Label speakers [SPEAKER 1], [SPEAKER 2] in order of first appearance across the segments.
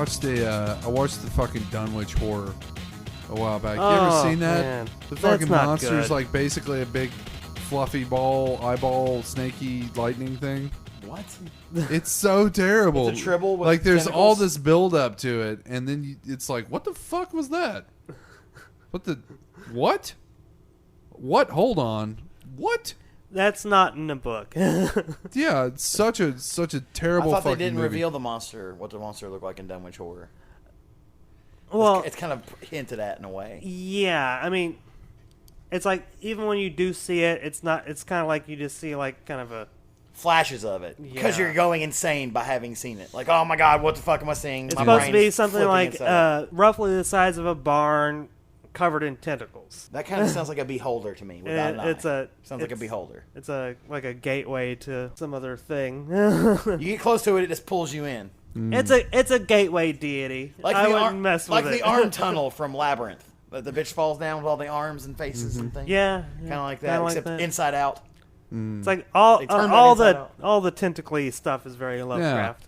[SPEAKER 1] watched the fucking Dunwich horror a while back. You ever seen that?
[SPEAKER 2] Man.
[SPEAKER 1] The fucking monster's
[SPEAKER 2] good.
[SPEAKER 1] like basically a big fluffy eyeball, snaky lightning thing.
[SPEAKER 3] What?
[SPEAKER 1] It's so terrible.
[SPEAKER 3] It's a tribble with
[SPEAKER 1] like there's
[SPEAKER 3] tentacles?
[SPEAKER 1] all this build up to it, and then it's like, what the fuck was that? What? Hold on. What?
[SPEAKER 2] That's not in the book.
[SPEAKER 1] Yeah, it's such a terrible.
[SPEAKER 3] I thought
[SPEAKER 1] fucking
[SPEAKER 3] they didn't
[SPEAKER 1] movie.
[SPEAKER 3] reveal what the monster looked like in Dunwich Horror.
[SPEAKER 2] Well,
[SPEAKER 3] it's kind of hinted at in a way.
[SPEAKER 2] Yeah, I mean, it's like even when you do see it, it's not. It's kind of like you just see like kind of a
[SPEAKER 3] flashes of it because
[SPEAKER 2] Yeah.
[SPEAKER 3] you're going insane by having seen it. Like, oh my god, what the fuck am I seeing?
[SPEAKER 2] It's
[SPEAKER 3] My
[SPEAKER 2] supposed to be
[SPEAKER 3] brain's
[SPEAKER 2] something
[SPEAKER 3] flipping
[SPEAKER 2] like
[SPEAKER 3] inside.
[SPEAKER 2] roughly the size of a barn covered in tentacles.
[SPEAKER 3] That kind of sounds like a beholder to me. Without an eye. Sounds like a beholder.
[SPEAKER 2] It's like a gateway to some other thing.
[SPEAKER 3] You get close to it, it just pulls you in.
[SPEAKER 2] It's a gateway deity.
[SPEAKER 3] Like
[SPEAKER 2] I
[SPEAKER 3] the
[SPEAKER 2] wouldn't mess with
[SPEAKER 3] like
[SPEAKER 2] it.
[SPEAKER 3] the arm tunnel from Labyrinth. The bitch falls down with all the arms and faces and things.
[SPEAKER 2] Yeah,
[SPEAKER 3] Kind of like that,
[SPEAKER 2] kinda like
[SPEAKER 3] except
[SPEAKER 2] that.
[SPEAKER 3] inside out.
[SPEAKER 2] It's like
[SPEAKER 3] They turned that inside out.
[SPEAKER 2] all the tentacly stuff is very Lovecraft.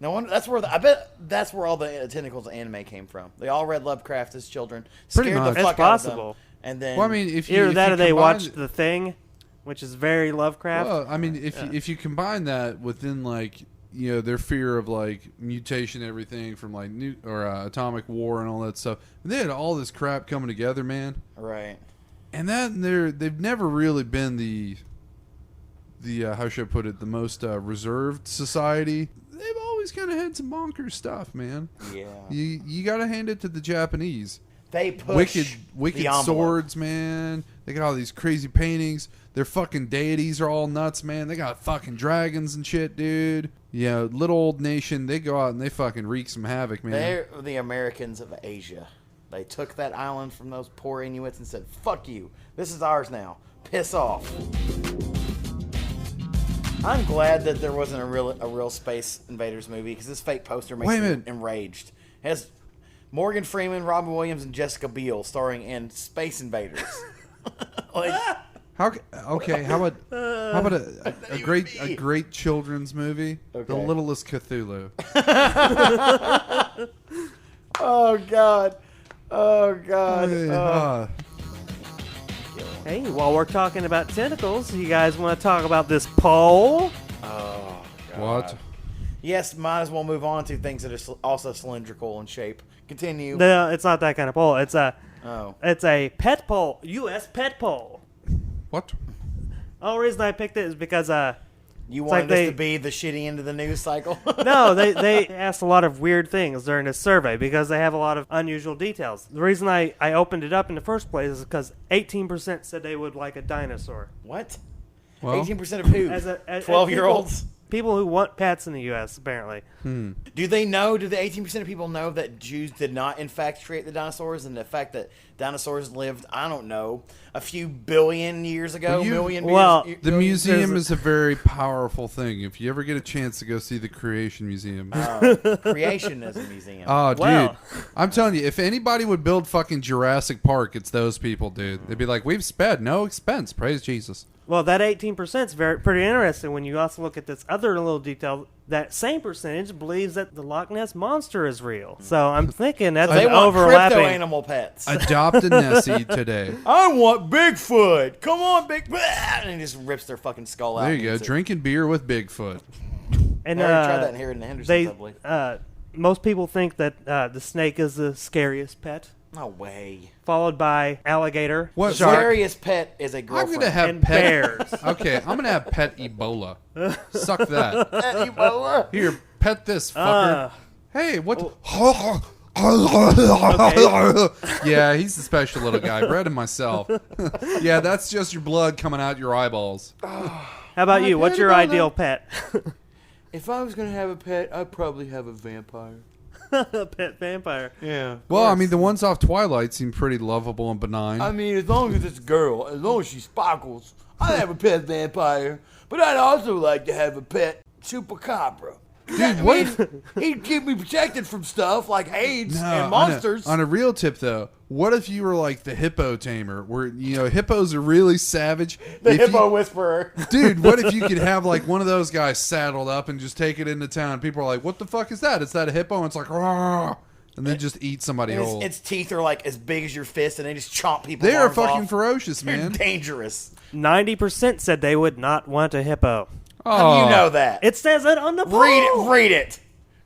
[SPEAKER 3] No wonder I bet that's where all the tentacles anime came from. They all read Lovecraft as children,
[SPEAKER 1] Pretty
[SPEAKER 3] scared
[SPEAKER 1] much.
[SPEAKER 3] the fuck
[SPEAKER 2] It's
[SPEAKER 3] out of them,
[SPEAKER 2] possible.
[SPEAKER 3] and then
[SPEAKER 1] Well, I mean, if
[SPEAKER 2] Either that or they
[SPEAKER 1] combine-
[SPEAKER 2] watched The Thing, which is very Lovecraft.
[SPEAKER 1] Well, I mean, if you combine that within like their fear of like mutation, and everything from like atomic war and all that stuff, and they had all this crap coming together, man.
[SPEAKER 3] right.
[SPEAKER 1] And they've never really been the how should I put it, the most reserved society. They've always kind of had some bonkers stuff, man.
[SPEAKER 3] Yeah,
[SPEAKER 1] You got to hand it to the Japanese.
[SPEAKER 3] they push
[SPEAKER 1] Wicked
[SPEAKER 3] the envelope.
[SPEAKER 1] swords, man. They got all these crazy paintings. Their fucking deities are all nuts, man. They got fucking dragons and shit, dude. Yeah, little old nation. They go out and they fucking wreak some havoc, man.
[SPEAKER 3] They're the Americans of Asia. They took that island from those poor Inuits and said, "Fuck you. This is ours now. Piss off." I'm glad that there wasn't a real Space Invaders movie because this fake poster makes
[SPEAKER 1] Wait a
[SPEAKER 3] me
[SPEAKER 1] minute.
[SPEAKER 3] enraged. It has Morgan Freeman, Robin Williams, and Jessica Biel starring in Space Invaders. Like,
[SPEAKER 1] How about a great children's movie, The
[SPEAKER 3] Okay.
[SPEAKER 1] Littlest Cthulhu.
[SPEAKER 3] oh god, oh god.
[SPEAKER 1] Uh,
[SPEAKER 2] Hey, while we're talking about tentacles, you guys want to talk about this pole?
[SPEAKER 3] Oh god.
[SPEAKER 1] what?
[SPEAKER 3] Yes, might as well move on to things that are also cylindrical in shape. Continue.
[SPEAKER 2] No, it's not that kind of pole. It's a
[SPEAKER 3] Oh.
[SPEAKER 2] pet pole, U.S. pet pole.
[SPEAKER 1] What?
[SPEAKER 2] The only reason I picked it is because
[SPEAKER 3] You
[SPEAKER 2] It's
[SPEAKER 3] wanted
[SPEAKER 2] like
[SPEAKER 3] us
[SPEAKER 2] they-
[SPEAKER 3] to be the shitty end of the news cycle?
[SPEAKER 2] no, they asked a lot of weird things during this survey because they have a lot of unusual details. The reason I opened it up in the first place is because 18% said they would like a dinosaur.
[SPEAKER 3] What?
[SPEAKER 1] Well,
[SPEAKER 3] 18% of who?
[SPEAKER 2] As
[SPEAKER 3] 12-year-olds?
[SPEAKER 2] People who want pets in the U.S., apparently.
[SPEAKER 3] Do they know, do the 18% of people know that Jews did not, in fact, create the dinosaurs? And the fact that dinosaurs lived, I don't know, a few billion years ago?
[SPEAKER 1] Well,
[SPEAKER 3] million
[SPEAKER 2] well,
[SPEAKER 3] years?
[SPEAKER 1] the
[SPEAKER 3] million-
[SPEAKER 1] museum is a very powerful thing. If you ever get a chance to go see the Creation Museum.
[SPEAKER 3] Creationism Museum.
[SPEAKER 1] Oh, dude.
[SPEAKER 2] Well.
[SPEAKER 1] I'm telling you, if anybody would build fucking Jurassic Park, it's those people, dude. They'd be like, we've spared no expense. Praise Jesus.
[SPEAKER 2] Well, that 18% is pretty interesting when you also look at this other little detail. That same percentage believes that the Loch Ness Monster is real. So I'm thinking that's
[SPEAKER 3] they
[SPEAKER 2] an
[SPEAKER 3] want crypto
[SPEAKER 2] overlapping.
[SPEAKER 3] animal pets.
[SPEAKER 1] Adopt a Nessie today.
[SPEAKER 3] I want Bigfoot. Come on, Big. And he just rips their fucking skull out.
[SPEAKER 1] There
[SPEAKER 3] and
[SPEAKER 1] you go.
[SPEAKER 3] eats it.
[SPEAKER 1] Drinking beer with Bigfoot.
[SPEAKER 2] And
[SPEAKER 3] I already tried that in here in the Hendersons, I believe.
[SPEAKER 2] most people think that the snake is the scariest pet,
[SPEAKER 3] No way.
[SPEAKER 2] followed by alligator,
[SPEAKER 1] What?
[SPEAKER 2] shark,
[SPEAKER 3] Scariest pet is a
[SPEAKER 1] I'm
[SPEAKER 3] girlfriend.
[SPEAKER 1] going to have
[SPEAKER 2] and
[SPEAKER 1] pet.
[SPEAKER 2] bears.
[SPEAKER 1] Okay, I'm going to have pet Ebola. Suck that.
[SPEAKER 3] Ebola.
[SPEAKER 1] Here, pet this fucker.
[SPEAKER 2] Uh,
[SPEAKER 1] Hey, what? Yeah, he's a special little guy. Bred him myself. Yeah, that's just your blood coming out your eyeballs.
[SPEAKER 2] How about
[SPEAKER 3] My
[SPEAKER 2] you? What's
[SPEAKER 3] pet
[SPEAKER 2] your
[SPEAKER 3] Ebola.
[SPEAKER 2] ideal pet?
[SPEAKER 3] If I was going to have a pet, I'd probably have a vampire.
[SPEAKER 2] A pet vampire.
[SPEAKER 3] Yeah.
[SPEAKER 1] Well, I mean, the ones off Twilight seem pretty lovable and benign.
[SPEAKER 3] I mean, as long as it's a girl, as long as she sparkles, I'd have a pet vampire. But I'd also like to have a pet chupacabra.
[SPEAKER 1] Dude, what if,
[SPEAKER 3] He'd keep me protected from stuff like AIDS
[SPEAKER 1] no,
[SPEAKER 3] and monsters.
[SPEAKER 1] On a real tip, though, what if you were like the hippo tamer, where hippos are really savage?
[SPEAKER 3] The hippo whisperer.
[SPEAKER 1] Dude, what if you could have like one of those guys saddled up and just take it into town? People are like, "What the fuck is that? Is that a hippo?" And it's like, "Rawr," and then just eat somebody whole.
[SPEAKER 3] Its teeth are like as big as your fist, and they just chomp people.
[SPEAKER 1] They are fucking ferocious,
[SPEAKER 3] They're
[SPEAKER 1] man.
[SPEAKER 3] dangerous.
[SPEAKER 2] 90% said they would not want a hippo.
[SPEAKER 3] How do you know that?
[SPEAKER 2] It says it on the poll.
[SPEAKER 3] Read it.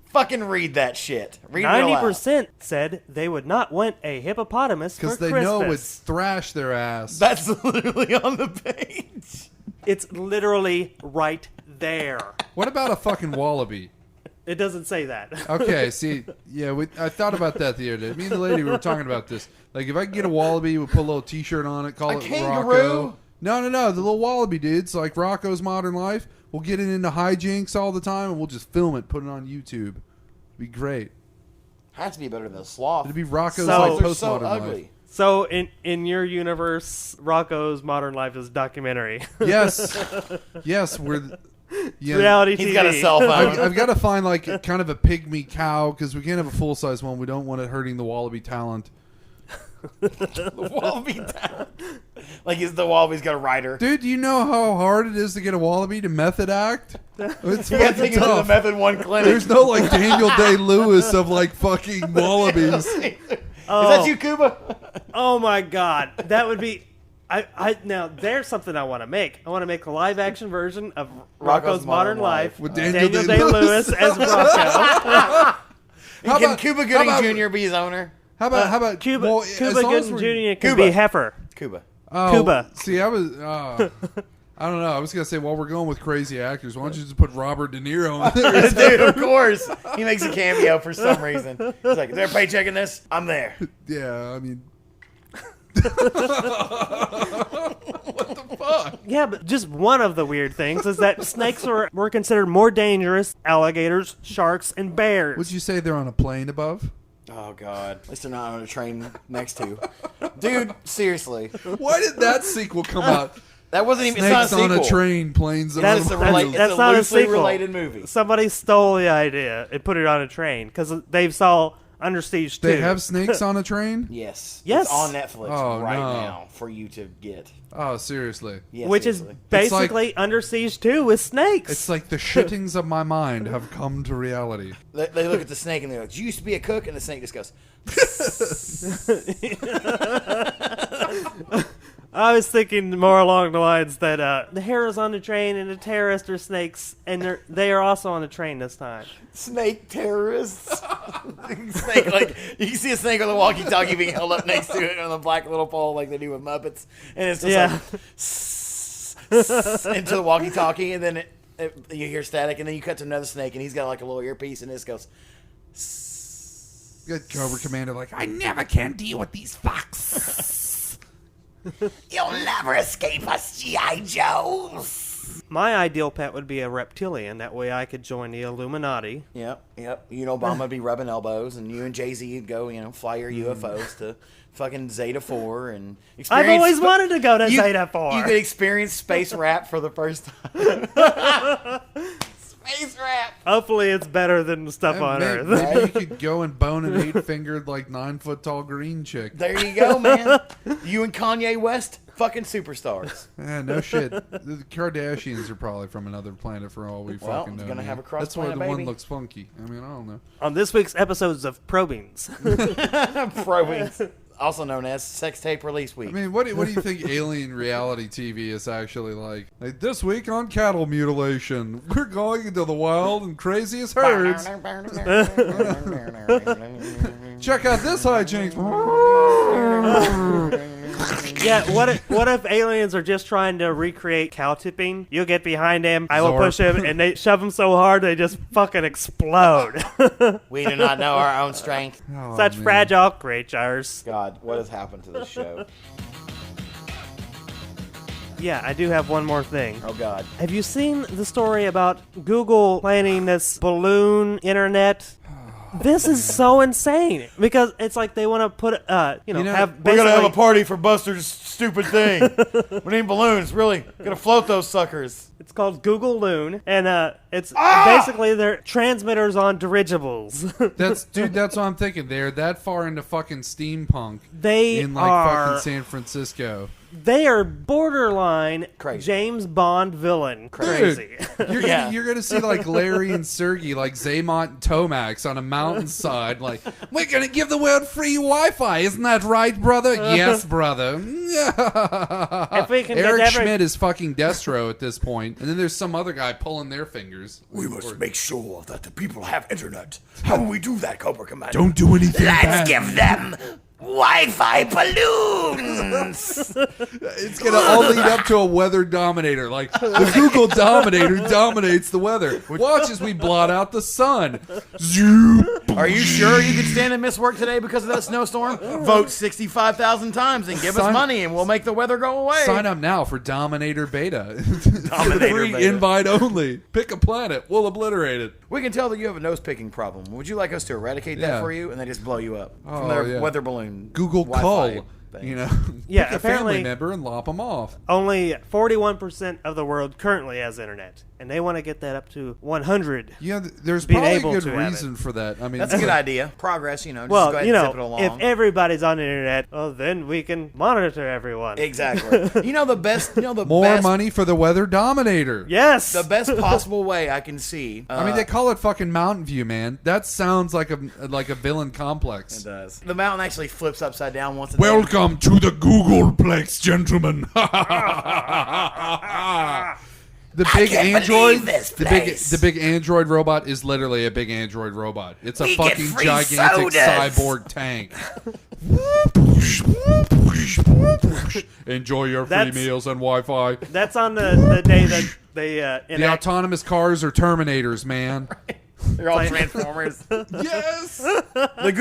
[SPEAKER 3] Fucking read that shit. Read it aloud.
[SPEAKER 2] 90% said they would not want a hippopotamus for
[SPEAKER 1] Because
[SPEAKER 2] Christmas.
[SPEAKER 1] they know it would thrash their ass.
[SPEAKER 3] That's literally on the page.
[SPEAKER 2] It's literally right there.
[SPEAKER 1] What about a fucking wallaby?
[SPEAKER 2] It doesn't say that.
[SPEAKER 1] Okay, see, yeah, I thought about that the other day. Me and the lady we were talking about this. Like, if I could get a wallaby, we put a little T-shirt on it, call
[SPEAKER 3] A
[SPEAKER 1] it
[SPEAKER 3] kangaroo?
[SPEAKER 1] Rocco. No, the little wallaby dudes, like Rocco's Modern Life. We'll get it into hijinks all the time, and we'll just film it, put it on YouTube. It'd be great.
[SPEAKER 3] Has to be better than a sloth.
[SPEAKER 1] It'd be Rocco's
[SPEAKER 2] So-
[SPEAKER 1] like
[SPEAKER 3] They're so
[SPEAKER 1] postmodern
[SPEAKER 3] ugly.
[SPEAKER 1] life.
[SPEAKER 2] So, in your universe, Rocco's Modern Life is documentary.
[SPEAKER 1] Yes,
[SPEAKER 2] Reality TV.
[SPEAKER 3] He's got a cell phone.
[SPEAKER 1] I've got to find like kind of a pygmy cow because we can't have a full size one. We don't want it hurting the wallaby talent.
[SPEAKER 3] The wallaby down. Like the wallaby's got a rider.
[SPEAKER 1] Dude, do you know how hard it is to get a wallaby to method act? It's
[SPEAKER 3] You got to
[SPEAKER 1] fucking
[SPEAKER 3] take it to the
[SPEAKER 1] tough.
[SPEAKER 3] Method 1 clinic.
[SPEAKER 1] There's no like Daniel Day-Lewis of like fucking wallabies.
[SPEAKER 3] Is that you, Cuba?
[SPEAKER 2] Oh my god, that would be. Now there's something I want to make. I want to make a live action version of Rocco's Modern Life
[SPEAKER 1] With
[SPEAKER 2] Daniel
[SPEAKER 1] Daniel
[SPEAKER 2] Day-Lewis
[SPEAKER 1] Day-Lewis.
[SPEAKER 2] as Rocco.
[SPEAKER 3] Can Cuba Gooding Jr. be his owner?
[SPEAKER 1] How about
[SPEAKER 2] Cuba
[SPEAKER 1] well, as
[SPEAKER 2] Cuba
[SPEAKER 1] long as
[SPEAKER 2] Gooden
[SPEAKER 1] we're-
[SPEAKER 2] Jr. can
[SPEAKER 3] Cuba.
[SPEAKER 2] be Heifer.
[SPEAKER 3] Cuba.
[SPEAKER 1] Oh,
[SPEAKER 2] Cuba.
[SPEAKER 1] See, I was. I don't know. I was gonna say, while we're going with crazy actors, why don't you just put Robert De Niro in there?
[SPEAKER 3] Dude, of course. He makes a cameo for some reason. He's like, is there a paycheck in this? I'm there.
[SPEAKER 1] Yeah, I mean. What the fuck?
[SPEAKER 2] Yeah, but just one of the weird things is that snakes were considered more dangerous alligators, sharks, and bears.
[SPEAKER 1] Would you say they're on a plane above?
[SPEAKER 3] Oh, God. At least they're not on a train next to. Dude, seriously.
[SPEAKER 1] Why did that sequel come out?
[SPEAKER 3] That wasn't even. It's not a
[SPEAKER 1] Snakes on
[SPEAKER 3] sequel.
[SPEAKER 1] a train, planes on
[SPEAKER 2] That's-
[SPEAKER 3] It's
[SPEAKER 1] a
[SPEAKER 3] a,
[SPEAKER 2] that's-
[SPEAKER 3] relate,
[SPEAKER 2] that's
[SPEAKER 3] it's a
[SPEAKER 2] not a
[SPEAKER 3] loosely
[SPEAKER 2] sequel.
[SPEAKER 3] related movie.
[SPEAKER 2] Somebody stole the idea and put it on a train because they saw Under Siege 2.
[SPEAKER 1] They have snakes on a train?
[SPEAKER 3] Yes.
[SPEAKER 2] Yes.
[SPEAKER 3] It's on Netflix
[SPEAKER 1] Oh,
[SPEAKER 3] right
[SPEAKER 1] no.
[SPEAKER 3] now for you to get.
[SPEAKER 1] Oh, seriously.
[SPEAKER 3] Yes,
[SPEAKER 2] which is
[SPEAKER 3] seriously.
[SPEAKER 2] basically Under Siege 2 with snakes.
[SPEAKER 1] It's like the shittings of my mind have come to reality.
[SPEAKER 3] They look at the snake and they're like, "You used to be a cook," and the snake just goes.
[SPEAKER 2] I was thinking more along the lines that the hare is on the train and the terrorists are snakes, and they are also on the train this time.
[SPEAKER 3] Snake terrorists. Snake, like you can see a snake on the walkie-talkie being held up next to it on the black little pole, like they do with Muppets, and it's just like into the walkie-talkie, and then you hear static, and then you cut to another snake, and he's got like a little earpiece, and this goes.
[SPEAKER 1] Good Cobra Commander, like, I never can deal with these fucks.
[SPEAKER 3] You'll never escape us, G.I. Joes.
[SPEAKER 2] My ideal pet would be a reptilian. That way I could join the Illuminati.
[SPEAKER 3] Yep. You and Obama would be rubbing elbows, and you and Jay-Z would go, fly your UFOs to fucking Zeta 4 and experience.
[SPEAKER 2] I've always wanted to go to Zeta 4.
[SPEAKER 3] You could experience space rap for the first time. Space rap.
[SPEAKER 2] Hopefully it's better than the stuff on
[SPEAKER 1] maybe,
[SPEAKER 2] Earth.
[SPEAKER 1] maybe you could go and bone an 8-fingered, like 9-foot-tall green chick.
[SPEAKER 3] There you go, man. You and Kanye West, fucking superstars.
[SPEAKER 1] Yeah, no shit. The Kardashians are probably from another planet for all we
[SPEAKER 3] Well,
[SPEAKER 1] fucking know.
[SPEAKER 3] gonna
[SPEAKER 1] man.
[SPEAKER 3] have a cross
[SPEAKER 1] That's why the
[SPEAKER 3] planet
[SPEAKER 1] one
[SPEAKER 3] baby.
[SPEAKER 1] looks funky. I mean, I don't know.
[SPEAKER 2] On this week's episodes of Probings.
[SPEAKER 3] Probing. Also known as Sex Tape Release Week.
[SPEAKER 1] I mean, what do you think alien reality TV is actually like? Like this week on cattle mutilation, we're going into the wild and craziest herds. Check out this hijinks.
[SPEAKER 2] Yeah, what if aliens are just trying to recreate cow tipping? You'll get behind him, I will
[SPEAKER 1] Zorp.
[SPEAKER 2] push him, and they shove him so hard they just fucking explode.
[SPEAKER 3] We do not know our own strength.
[SPEAKER 1] Oh,
[SPEAKER 2] Such
[SPEAKER 1] man.
[SPEAKER 2] fragile creatures.
[SPEAKER 3] God, what has happened to this show?
[SPEAKER 2] Yeah, I do have one more thing.
[SPEAKER 3] Oh, God.
[SPEAKER 2] Have you seen the story about Google planning this balloon internet? This is so insane because it's like they want to put, have
[SPEAKER 3] We're gonna have a party for Buster's stupid thing. We need balloons, really. We're gonna float those suckers.
[SPEAKER 2] It's called Gthuloon, and It's basically they're transmitters on dirigibles.
[SPEAKER 1] That's what I'm thinking. They're that far into fucking steampunk.
[SPEAKER 2] They
[SPEAKER 1] in like
[SPEAKER 2] are
[SPEAKER 1] fucking San Francisco.
[SPEAKER 2] They are borderline
[SPEAKER 3] Crazy.
[SPEAKER 2] James Bond villain. Crazy.
[SPEAKER 1] Dude, you're gonna see like Larry and Sergey, like Zaymont and Tomax on a mountainside, like, we're gonna give the world free Wi-Fi, isn't that right, brother? Yes, brother.
[SPEAKER 2] If we can
[SPEAKER 1] Eric
[SPEAKER 2] get
[SPEAKER 1] Schmidt is fucking Destro at this point, and then there's some other guy pulling their fingers.
[SPEAKER 3] We must make sure that the people have internet. How will we do that, Cobra Commander?
[SPEAKER 1] Don't do anything bad.
[SPEAKER 3] Let's give them Wi-Fi balloons.
[SPEAKER 1] It's gonna all lead up to a weather dominator, like the Google Dominator dominates the weather. Watch as we blot out the sun.
[SPEAKER 3] Are you sure you could stand and miss work today because of that snowstorm? Vote 65,000 times and give us money, and we'll make the weather go away.
[SPEAKER 1] Sign up now for Dominator Beta.
[SPEAKER 3] Dominator
[SPEAKER 1] Free
[SPEAKER 3] Beta.
[SPEAKER 1] invite only. Pick a planet. We'll obliterate it.
[SPEAKER 3] We can tell that you have a nose-picking problem. Would you like us to eradicate that
[SPEAKER 1] Yeah.
[SPEAKER 3] for you and then just blow you up from
[SPEAKER 1] Oh,
[SPEAKER 3] their
[SPEAKER 1] yeah.
[SPEAKER 3] weather balloon?
[SPEAKER 1] Google
[SPEAKER 3] Wi-Fi
[SPEAKER 1] call.
[SPEAKER 3] thing.
[SPEAKER 1] You know,
[SPEAKER 2] Yeah,
[SPEAKER 1] pick a
[SPEAKER 2] apparently-
[SPEAKER 1] family member and lop them off.
[SPEAKER 2] Only 41% of the world currently has internet, and they want to get that up to 100.
[SPEAKER 1] Yeah, there's
[SPEAKER 2] Being
[SPEAKER 1] probably a
[SPEAKER 2] able
[SPEAKER 1] good
[SPEAKER 2] to have
[SPEAKER 1] reason for that. I mean,
[SPEAKER 3] That's a good idea. Progress, just go
[SPEAKER 2] Well,
[SPEAKER 3] ahead
[SPEAKER 2] you
[SPEAKER 3] and zip it
[SPEAKER 2] know,
[SPEAKER 3] along.
[SPEAKER 2] if everybody's on the internet, well, then we can monitor everyone.
[SPEAKER 3] Exactly. the best.
[SPEAKER 1] More
[SPEAKER 3] best,
[SPEAKER 1] money for the weather dominator.
[SPEAKER 2] Yes.
[SPEAKER 3] The best possible way I can see.
[SPEAKER 1] I mean, they call it fucking Mountain View, man. That sounds like a villain complex.
[SPEAKER 3] It does. The mountain actually flips upside down once. A day.
[SPEAKER 1] Welcome to the Googleplex, gentlemen. The big
[SPEAKER 3] can't
[SPEAKER 1] android,
[SPEAKER 3] believe this
[SPEAKER 1] the
[SPEAKER 3] place.
[SPEAKER 1] big android robot is literally a big android robot. It's a
[SPEAKER 3] We get
[SPEAKER 1] fucking
[SPEAKER 3] free
[SPEAKER 1] gigantic
[SPEAKER 3] sodas.
[SPEAKER 1] cyborg tank. Enjoy your free
[SPEAKER 2] That's-
[SPEAKER 1] meals and Wi-Fi.
[SPEAKER 2] That's on the day that they
[SPEAKER 1] The
[SPEAKER 2] enact.
[SPEAKER 1] autonomous cars are Terminators, man.
[SPEAKER 3] They're all Transformers.
[SPEAKER 1] Yes.
[SPEAKER 3] The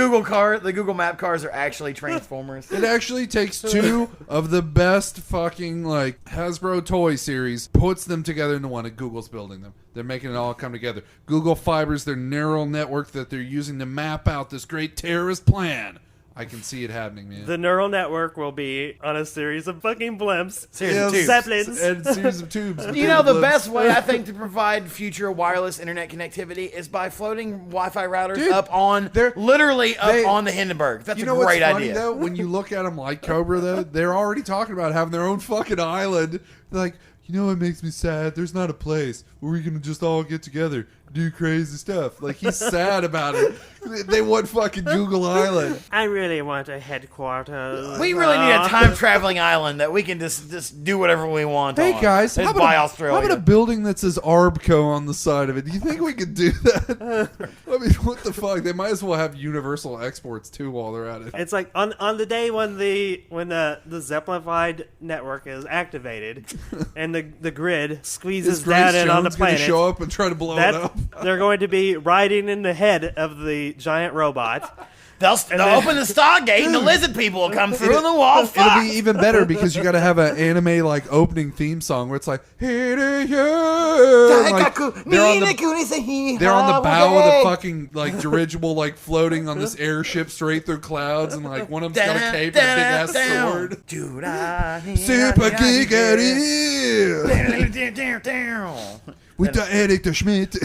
[SPEAKER 3] Google Map cars are actually Transformers.
[SPEAKER 1] It actually takes two of the best fucking like Hasbro toy series, puts them together into one, and Google's building them. They're making it all come together. Google Fiber's their neural network that they're using to map out this great terrorist plan. I can see it happening, man.
[SPEAKER 2] The neural network will be on a series of fucking blimps.
[SPEAKER 3] Series of tubes.
[SPEAKER 2] Zeppelins.
[SPEAKER 1] And series of tubes.
[SPEAKER 3] The best way I think to provide future wireless internet connectivity is by floating Wi-Fi routers
[SPEAKER 1] Dude,
[SPEAKER 3] up on,
[SPEAKER 1] they're-
[SPEAKER 3] literally up
[SPEAKER 1] they-
[SPEAKER 3] on the Hindenburg. That's
[SPEAKER 1] You
[SPEAKER 3] a
[SPEAKER 1] know what's
[SPEAKER 3] great
[SPEAKER 1] funny,
[SPEAKER 3] idea.
[SPEAKER 1] though? When you look at them like Cobra, though, they're already talking about having their own fucking island. They're like, you know what makes me sad? There's not a place where we can just all get together, do crazy stuff. Like, he's sad about it. They want fucking Google Island.
[SPEAKER 2] I really want a headquarters.
[SPEAKER 3] We really need a time-traveling island that we can just do whatever we want
[SPEAKER 1] Hey
[SPEAKER 3] on.
[SPEAKER 1] guys,
[SPEAKER 3] Just
[SPEAKER 1] how
[SPEAKER 3] buy
[SPEAKER 1] about,
[SPEAKER 3] Australia.
[SPEAKER 1] how about a building that says Arbco on the side of it? Do you think we could do that? I mean, what the fuck? They might as well have universal exports too while they're at it.
[SPEAKER 2] It's like on the day when the Zeppelinified network is activated and the grid squeezes
[SPEAKER 1] Is
[SPEAKER 2] down
[SPEAKER 1] Grace
[SPEAKER 2] in on the
[SPEAKER 1] Jones going to
[SPEAKER 2] planet,
[SPEAKER 1] show up and try to blow it up?
[SPEAKER 2] they're going to be riding in the head of the giant robot.
[SPEAKER 3] They'll open the Stargate and the lizard people will come through and the wall.
[SPEAKER 1] It'll be even better because you got to have an anime like opening theme song where it's like, hey, like, they're on the bow of the fucking like dirigible, like floating on this airship straight through clouds, and like one of them's got a cape and a big ass sword. Super Giga with the Eric the Schmidt.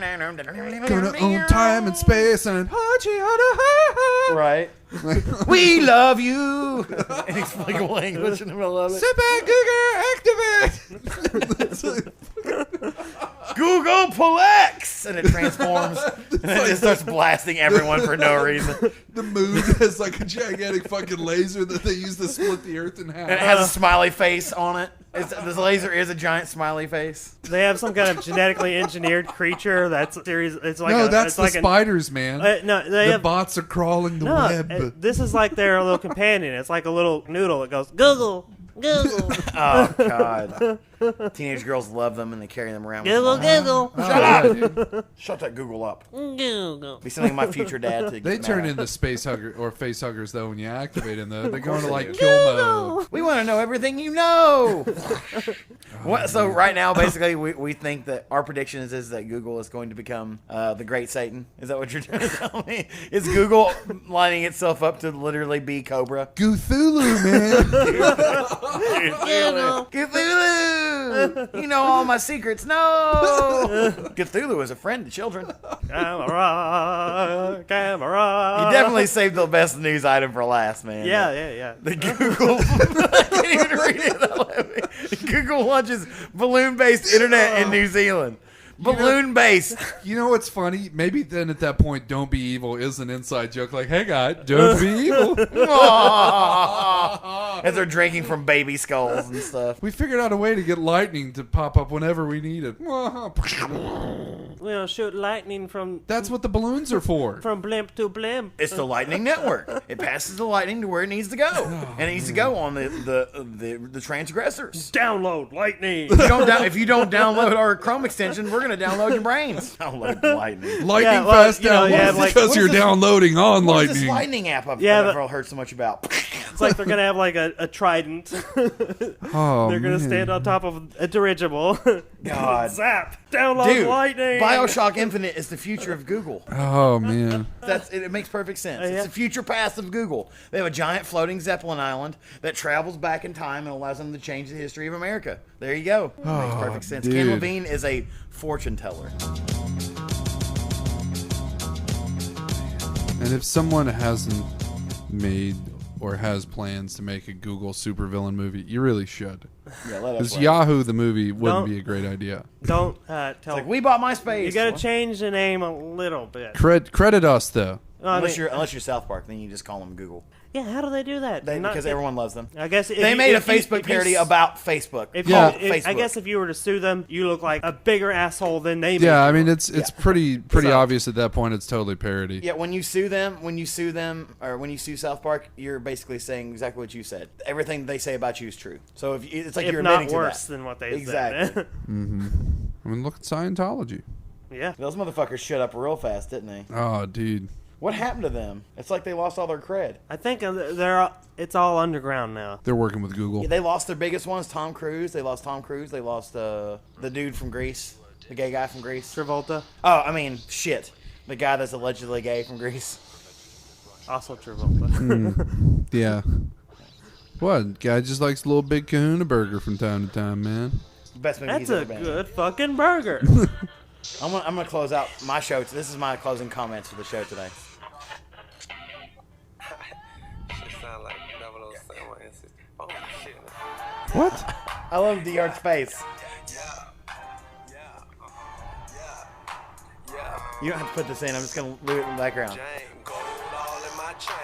[SPEAKER 1] Gonna own time and space and
[SPEAKER 3] Right. We love you. Inexplicable English in the middle of it.
[SPEAKER 1] Super Giga activate.
[SPEAKER 3] Google Plex, and it transforms and it just starts blasting everyone for no reason.
[SPEAKER 1] The moon has like a gigantic fucking laser that they use to split the earth in half.
[SPEAKER 3] And it has a smiley face on it. This laser is a giant smiley face.
[SPEAKER 2] They have some kind of genetically engineered creature that's series. It's like
[SPEAKER 1] no,
[SPEAKER 2] a,
[SPEAKER 1] that's
[SPEAKER 2] it's
[SPEAKER 1] the
[SPEAKER 2] like
[SPEAKER 1] spiders, man.
[SPEAKER 2] no, they
[SPEAKER 1] The
[SPEAKER 2] have.
[SPEAKER 1] bots are crawling the
[SPEAKER 2] No,
[SPEAKER 1] web.
[SPEAKER 2] this is like their little companion. It's like a little noodle. It goes Google, Google.
[SPEAKER 3] Oh God. Teenage girls love them and they carry them around.
[SPEAKER 2] Google,
[SPEAKER 3] with them.
[SPEAKER 2] Google.
[SPEAKER 3] Shut that Google up.
[SPEAKER 2] Google.
[SPEAKER 3] Be something my future dad to
[SPEAKER 1] They
[SPEAKER 3] get
[SPEAKER 1] turn
[SPEAKER 3] mad at.
[SPEAKER 1] into space hugger or face huggers though when you activate them. Though they go into like kill mode.
[SPEAKER 3] We want to know everything you know. So right now, basically, we think that our prediction is that Google is going to become the Great Satan. Is that what you're trying to tell me? Is Google lining itself up to literally be Cobra?
[SPEAKER 1] Gthuloon, man.
[SPEAKER 3] Cthulhu! You know all my secrets. No! Cthulhu is a friend to children.
[SPEAKER 2] Camera.
[SPEAKER 3] You definitely saved the best news item for last, man.
[SPEAKER 2] Yeah.
[SPEAKER 3] The Google. I can't even read it. Google launches balloon-based internet in New Zealand. Balloon-based.
[SPEAKER 1] You know what's funny? Maybe then at that point, "Don't be evil" is an inside joke. Like, "Hey guy, don't be evil."
[SPEAKER 3] As they're drinking from baby skulls and stuff.
[SPEAKER 1] We figured out a way to get lightning to pop up whenever we need it.
[SPEAKER 2] We'll shoot lightning from
[SPEAKER 1] That's what the balloons are for.
[SPEAKER 2] blimp to blimp.
[SPEAKER 3] It's the lightning network. It passes the lightning to where it needs to go, and it needs to go on the transgressors.
[SPEAKER 2] Download lightning.
[SPEAKER 3] If you don't download our Chrome extension, we're gonna download your brains. Download the lightning.
[SPEAKER 1] Lightning
[SPEAKER 2] Yeah, well,
[SPEAKER 1] fast
[SPEAKER 2] you know,
[SPEAKER 1] download
[SPEAKER 2] yeah, like-
[SPEAKER 1] because
[SPEAKER 3] what
[SPEAKER 1] you're
[SPEAKER 3] is this-
[SPEAKER 1] downloading on
[SPEAKER 3] What is this
[SPEAKER 1] lightning.
[SPEAKER 3] lightning app I've
[SPEAKER 2] Yeah,
[SPEAKER 3] never heard so much about?
[SPEAKER 2] It's like they're gonna have like a trident.
[SPEAKER 1] Oh,
[SPEAKER 2] They're gonna
[SPEAKER 1] man.
[SPEAKER 2] stand on top of a dirigible.
[SPEAKER 3] God.
[SPEAKER 2] Zap! Download
[SPEAKER 3] Dude,
[SPEAKER 2] lightning.
[SPEAKER 3] BioShock Infinite is the future of Google.
[SPEAKER 1] Oh man.
[SPEAKER 3] It makes perfect sense.
[SPEAKER 2] Yeah.
[SPEAKER 3] It's the future past of Google. They have a giant floating Zeppelin island that travels back in time and allows them to change the history of America. There you go. Makes perfect sense. Ken
[SPEAKER 1] dude.
[SPEAKER 3] Levine is a fortune teller.
[SPEAKER 1] And if someone hasn't made or has plans to make a Google supervillain movie, you really should.
[SPEAKER 3] Yeah, let us
[SPEAKER 1] Because
[SPEAKER 3] know.
[SPEAKER 1] Yahoo the movie wouldn't
[SPEAKER 2] Don't-
[SPEAKER 1] be a great idea.
[SPEAKER 2] Don't tell.
[SPEAKER 3] Like, we bought MySpace.
[SPEAKER 2] You gotta change the name a little bit.
[SPEAKER 1] Credit us though.
[SPEAKER 2] I
[SPEAKER 3] Unless
[SPEAKER 2] mean,
[SPEAKER 3] you're South Park, then you just call them Google.
[SPEAKER 2] yeah, how do they do that? Not-
[SPEAKER 3] Because everyone loves them.
[SPEAKER 2] I guess if
[SPEAKER 3] They
[SPEAKER 2] you-
[SPEAKER 3] made a
[SPEAKER 2] if you-
[SPEAKER 3] Facebook
[SPEAKER 2] if you
[SPEAKER 3] parody
[SPEAKER 2] s-
[SPEAKER 3] about Facebook.
[SPEAKER 2] If
[SPEAKER 1] Yeah.
[SPEAKER 2] you, if, I
[SPEAKER 3] Facebook.
[SPEAKER 2] guess if you were to sue them, you look like a bigger asshole than they. made
[SPEAKER 1] Yeah, I
[SPEAKER 2] you
[SPEAKER 1] mean
[SPEAKER 2] look.
[SPEAKER 1] it's pretty
[SPEAKER 2] So-
[SPEAKER 1] obvious at that point. It's totally parody.
[SPEAKER 3] Yeah, when you sue them, or when you sue South Park, you're basically saying exactly what you said. Everything they say about you is true. So it's like
[SPEAKER 2] if
[SPEAKER 3] you're
[SPEAKER 2] not
[SPEAKER 3] admitting
[SPEAKER 2] worse
[SPEAKER 3] to that.
[SPEAKER 2] than what they
[SPEAKER 3] Exactly.
[SPEAKER 2] said.
[SPEAKER 1] I mean, look at Scientology.
[SPEAKER 2] Yeah.
[SPEAKER 3] Those motherfuckers shut up real fast, didn't they?
[SPEAKER 1] Oh, dude.
[SPEAKER 3] What happened to them? It's like they lost all their cred.
[SPEAKER 2] I think it's all underground now.
[SPEAKER 1] They're working with Google.
[SPEAKER 3] Yeah, they lost their biggest ones. Tom Cruise. They lost Tom Cruise. They lost the dude from Greece, the gay guy from Greece.
[SPEAKER 2] Travolta,
[SPEAKER 3] Oh, I mean, shit. The guy that's allegedly gay from Greece.
[SPEAKER 2] also Travolta.
[SPEAKER 1] Yeah. What? Guy just likes a little big kahuna burger from time to time, man.
[SPEAKER 3] Best movie
[SPEAKER 2] That's
[SPEAKER 3] he's
[SPEAKER 2] a
[SPEAKER 3] ever been in.
[SPEAKER 2] good fucking burger.
[SPEAKER 3] I'm gonna close out my show. This is my closing comments for the show today.
[SPEAKER 4] Shit sound like 007 and 64 shit.
[SPEAKER 1] What?
[SPEAKER 3] I love DeHart's face. You don't have to put this in. I'm just gonna leave it in the background.
[SPEAKER 4] Chain, gold all in my chain.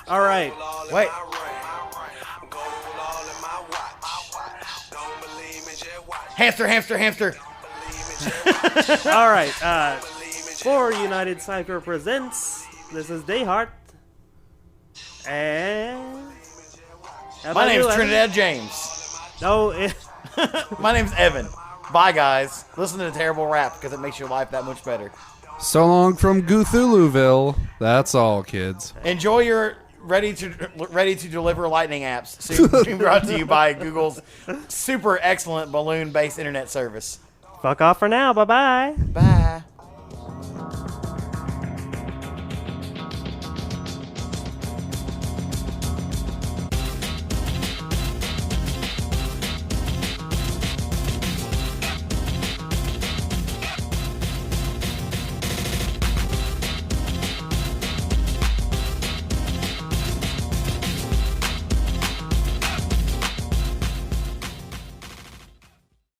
[SPEAKER 2] All right.
[SPEAKER 4] Gold all in
[SPEAKER 3] Wait.
[SPEAKER 4] my ring. Gold all in my watch. Don't believe me, just watch.
[SPEAKER 3] Hamster, hamster, hamster.
[SPEAKER 4] Believe me, just watch.
[SPEAKER 2] All right.
[SPEAKER 4] Believe me, just
[SPEAKER 2] For Unitedcypher Presents, this is DeHart. And how
[SPEAKER 3] My
[SPEAKER 2] about
[SPEAKER 3] name's
[SPEAKER 2] you, Evan?
[SPEAKER 3] Trinidad James.
[SPEAKER 2] No,
[SPEAKER 3] My name's Evan. Bye, guys. Listen to terrible rap because it makes your life that much better.
[SPEAKER 1] So long from Gthuloonville. That's all, kids.
[SPEAKER 3] Enjoy your ready to deliver lightning apps. Soon being brought to you by Google's super excellent balloon-based internet service.
[SPEAKER 2] fuck off for now. Bye bye.
[SPEAKER 3] Bye.